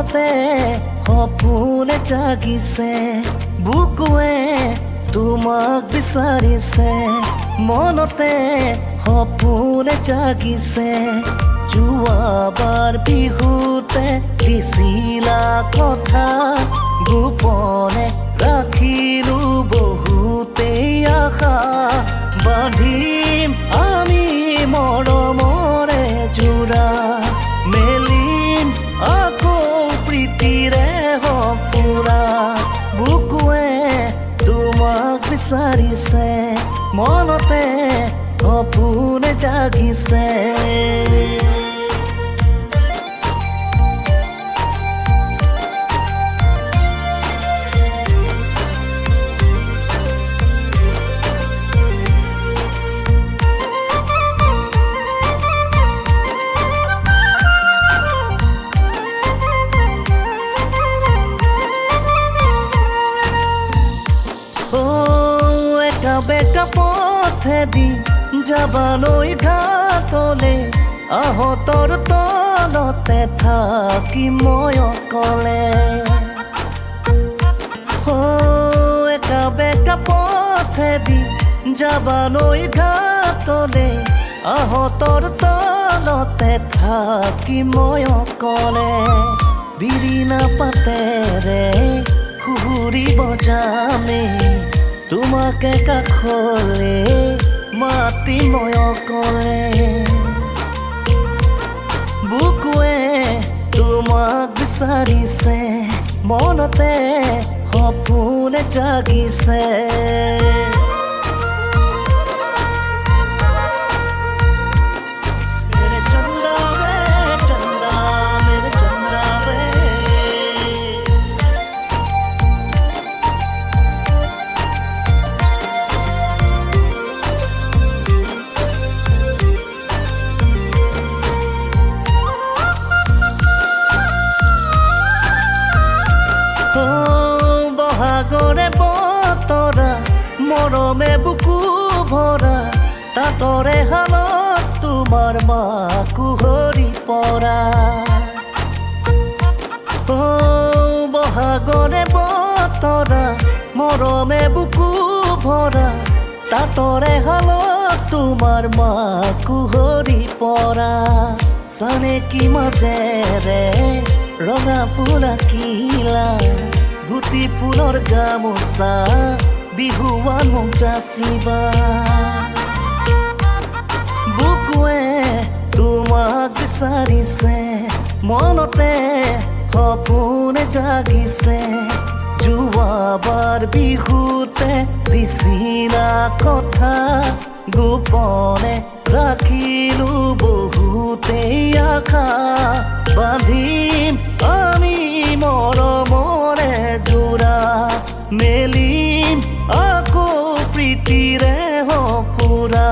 মনতে সপোনে জাগিছে বুকুৱে তোমাক বিচাৰিছে মনতে সপোনে জাগিছে যোৱাবাৰ বিহুতে দিছিলা কথা গোপনে ৰাখিলো বহুতেই আশা বান্ধিম আমি মৰমৰে জোৰা মেলিম আকৌ প্ৰীতিৰে সপোৰা বুকুৱে তোমাক বিচাৰিছে মনতে সপোনে জাগিছে বেকা পথেদি যাবালৈ ঘাটলে আহতৰ তলতে থাকি মই অকলে একা বেকা পথেদি যাবালৈ ঘাটলে আহতৰ তলতে থাকি মই অকলে বিৰিণা পাতেৰে সুৰিব যামে তোমাকে কাষলে মাতি মই অকলে বুকুৱে তোমাক বিচাৰিছে মনতে সপোনে জাগিছে বহাগৰে বতৰা মৰমে বুকু ভৰা তাতৰে হালত তোমাৰ মাকো হৰি পৰা বহাগৰে বতৰা মৰমে বুকু ভৰা তাতৰে হালত তোমাৰ মাকো হৰি পৰা চানেকি মাজেৰে ৰঙা ফুল আঁকিলা গুটি ফুলৰ গামোচা বিহুৱান মোক যাচিবা বুকুৱে তোমাক বিচাৰিছে মনতে সপোনে জাগিছে যোৱাবাৰ বিহুতে দিছিলা কথা গোপনে ৰাখিলো বহুতেই আশা বান্ধিম আমি মৰমৰে জোৰা মেলিম আকৌ প্ৰীতিৰে সপোৰা